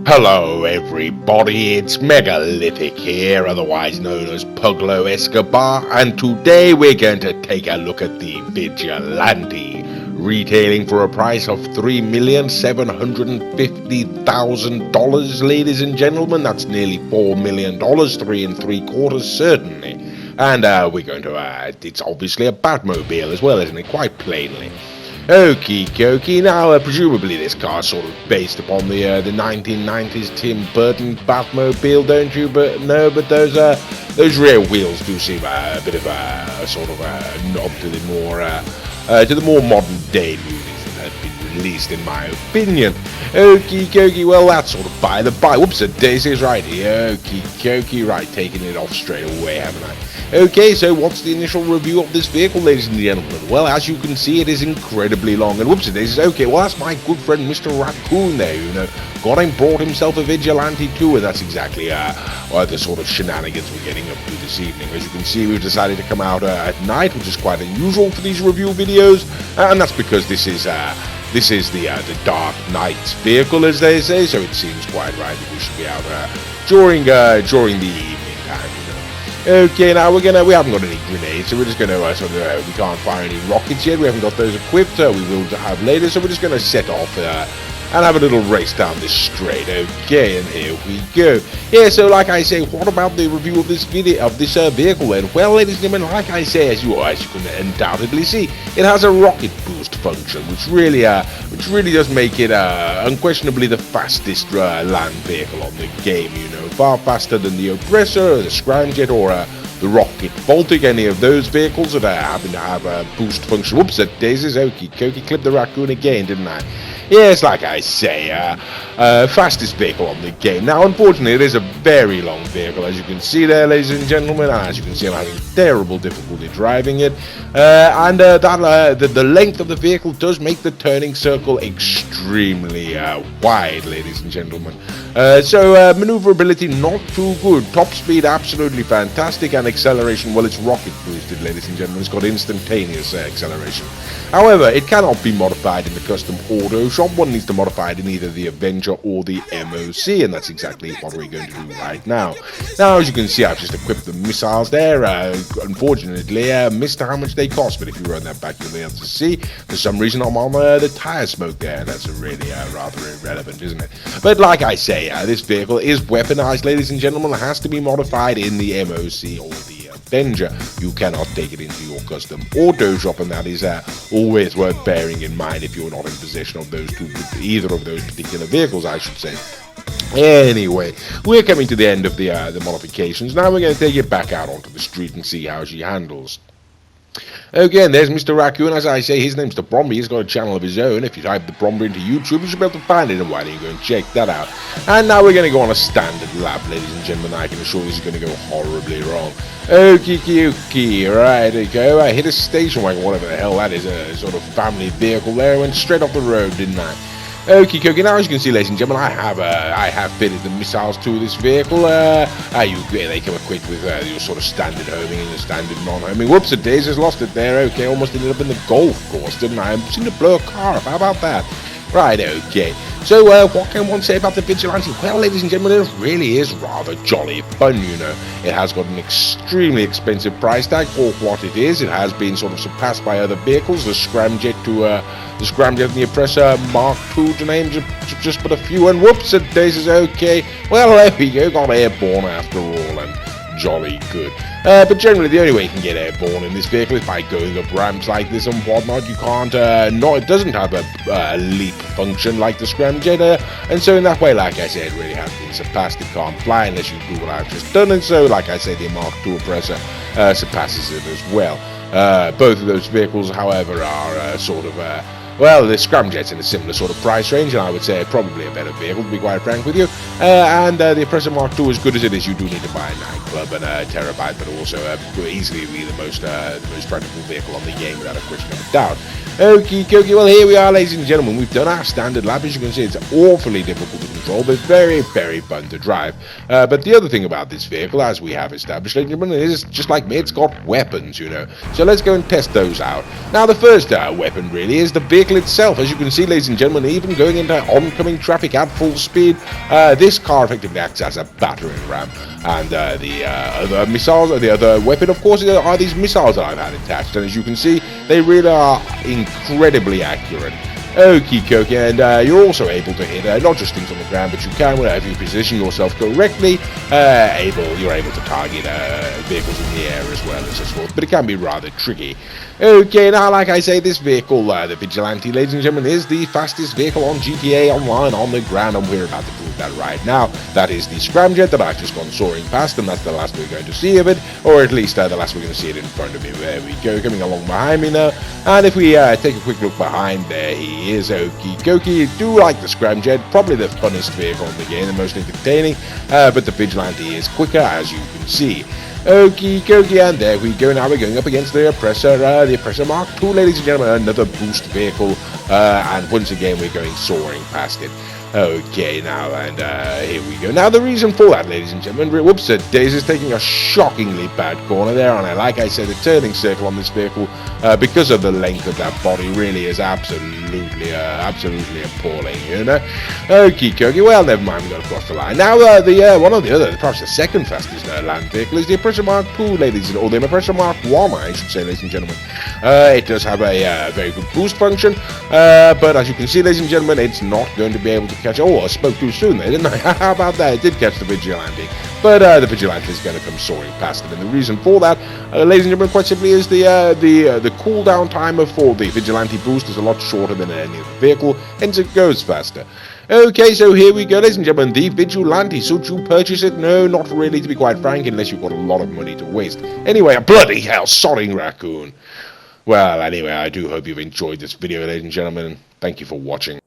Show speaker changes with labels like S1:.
S1: Hello everybody, it's Megalithic here, otherwise known as Puglo Escobar, and today we're going to take a look at the Vigilante, retailing for a price of $3,750,000, ladies and gentlemen. That's nearly $4 million, 3 3/4 certainly. And we're going to, it's obviously a Batmobile as well, isn't it? Quite plainly. Okie dokie. Now, presumably this car's sort of based upon the 1990s Tim Burton Batmobile, don't you? But no, but those rear wheels do seem a bit of a sort of a nod to the more modern day movies that have been released, in my opinion. Okie dokie. Well, that's sort of by the by. Whoops, a daisy's right here. Okie dokie. Right, taking it off straight away, haven't I? Okay, so what's the initial review of this vehicle, ladies and gentlemen? Well, as you can see, it is incredibly long. And whoops, it is. Okay, well, that's my good friend Mr. Raccoon there, you know. Got him, brought himself a Vigilante too, and that's exactly the sort of shenanigans we're getting up to this evening. As you can see, we've decided to come out at night, which is quite unusual for these review videos, and that's because this is the Dark Knight's vehicle, as they say, so it seems quite right that we should be out during the evening time. Okay, now we haven't got any grenades, so we're just gonna we can't fire any rockets yet. We haven't got those equipped. We will have later, so we're just gonna set off and have a little race down this straight. Okay, and here we go. Yeah, so like I say, what about the review of this vehicle then? Well, ladies and gentlemen, like I say, as you can undoubtedly see, it has a rocket boost function, which really does make it unquestionably the fastest land vehicle on the game. You know, far faster than the Oppressor, or the Scramjet, or the Rocket Baltic, any of those vehicles that happen to have a boost function. Whoops, that daisies. Okie dokie, clipped the raccoon again, didn't I? Yes, like I say, fastest vehicle on the game. Now, unfortunately, it is a very long vehicle, as you can see there, ladies and gentlemen. And as you can see, I'm having terrible difficulty driving it. The length of the vehicle does make the turning circle extremely wide, ladies and gentlemen. So maneuverability not too good. Top speed absolutely fantastic, and acceleration, well, it's rocket boosted, ladies and gentlemen. It's got instantaneous acceleration. However, it cannot be modified in the custom auto shop. One needs to modify it in either the Avenger or the MOC, and that's exactly what we're going to do right now. Now, as you can see, I've just equipped the missiles there. Unfortunately, missed how much they cost, but if you run that back, you'll be able to see. For some reason, I'm on the tire smoke there, and that's really rather irrelevant, isn't it? But like I say, this vehicle is weaponized, ladies and gentlemen. It has to be modified in the MOC or the Avenger. You cannot take it into your custom auto shop, and that is always worth bearing in mind if you're not in possession of either of those particular vehicles, I should say. Anyway, we're coming to the end of the modifications. Now we're going to take it back out onto the street and see how she handles. Okay, and there's Mr. Raccoon. As I say, his name's the Bromby. He's got a channel of his own. If you type the Bromby into YouTube, you should be able to find it, and why don't you go and check that out. And now we're going to go on a standard lap, ladies and gentlemen. I can assure you this is going to go horribly wrong. Okie dokie, right, there you go. I hit a station wagon, whatever the hell that is, a sort of family vehicle there. I went straight off the road, didn't I? Okie dokie, now as you can see, ladies and gentlemen, I have fitted the missiles to this vehicle. They come equipped with your sort of standard homing and the standard non-homing. Whoops, the days has lost it there. Okay, almost ended up in the golf course, didn't I? I seemed to blow a car up. How about that? Right, okay. So, what can one say about the Vigilante? Well, ladies and gentlemen, it really is rather jolly fun, you know. It has got an extremely expensive price tag for what it is. It has been sort of surpassed by other vehicles, the Scramjet and the Oppressor Mark II, to name just but a few. And whoops, it is okay. Well, there we go, got airborne after all, and jolly good. But generally, the only way you can get airborne in this vehicle is by going up ramps like this and whatnot. You can't, it doesn't have a leap function like the Scramjet, and so in that way, like I said, it really has been surpassed. It can't fly unless you do what I've just done, and so, like I say, the Mark II Oppressor surpasses it as well. Both of those vehicles, however, are well, the Scramjet's in a similar sort of price range, and I would say probably a better vehicle, to be quite frank with you. And the Oppressor Mark II, as good as it is, you do need to buy a nightclub and a terabyte, but also easily be the most practical vehicle on the game, without a question of a doubt. Okie dokie, well here we are, ladies and gentlemen. We've done our standard lap. As you can see, it's awfully difficult to control, but very, very fun to drive. But the other thing about this vehicle, as we have established, ladies and gentlemen, is just like me, it's got weapons, you know. So let's go and test those out. Now, the first weapon really is the vehicle itself. As you can see, ladies and gentlemen, even going into oncoming traffic at full speed, this car effectively acts as a battering ram. And the other missiles, the other weapon, of course, are these missiles that I've had attached. And as you can see, they really are incredibly accurate. Okie dokie, and you're also able to hit not just things on the ground, but you can, whenever you position yourself correctly, you're able to target vehicles in the air as well as this forth, but it can be rather tricky. Okay, now like I say, this vehicle, the Vigilante, ladies and gentlemen, is the fastest vehicle on GTA Online on the ground, and we're about to prove that right now. That is the scramjet that I've just gone soaring past, and that's the last we're going to see of it, or at least the last we're going to see it in front of me. There we go, coming along behind me now, and if we take a quick look behind, there he is. Okie dokie. Do like the scramjet, probably the funnest vehicle in the game, the most entertaining, but the Vigilante is quicker, as you can see. Okie dokie, and there we go. Now we're going up against the Oppressor Mark II, ladies and gentlemen, another boost vehicle, and once again we're going soaring past it. Okay, now, and here we go. Now, the reason for that, ladies and gentlemen, whoops, Days is taking a shockingly bad corner there, and like I said, the turning circle on this vehicle, because of the length of that body, really is absolutely appalling, you know? Okie dokie, well, never mind, we're going to cross the line. Now, one of the other, perhaps the second fastest land vehicle is the Oppressor Mark II, ladies and or the Oppressor Mark I, I should say, ladies and gentlemen. It does have a very good boost function, but as you can see, ladies and gentlemen, it's not going to be able to catch. Oh, I spoke too soon there, didn't I? How about that? It did catch the Vigilante, but the Vigilante is going to come soaring past it, and the reason for that, ladies and gentlemen, quite simply is the cooldown timer for the Vigilante boost is a lot shorter than any other vehicle, hence it goes faster. Okay, so here we go, ladies and gentlemen, the Vigilante. Should you purchase it? No, not really, to be quite frank, unless you've got a lot of money to waste. Anyway, a bloody hell, sodding raccoon. Well, anyway, I do hope you've enjoyed this video, ladies and gentlemen. Thank you for watching.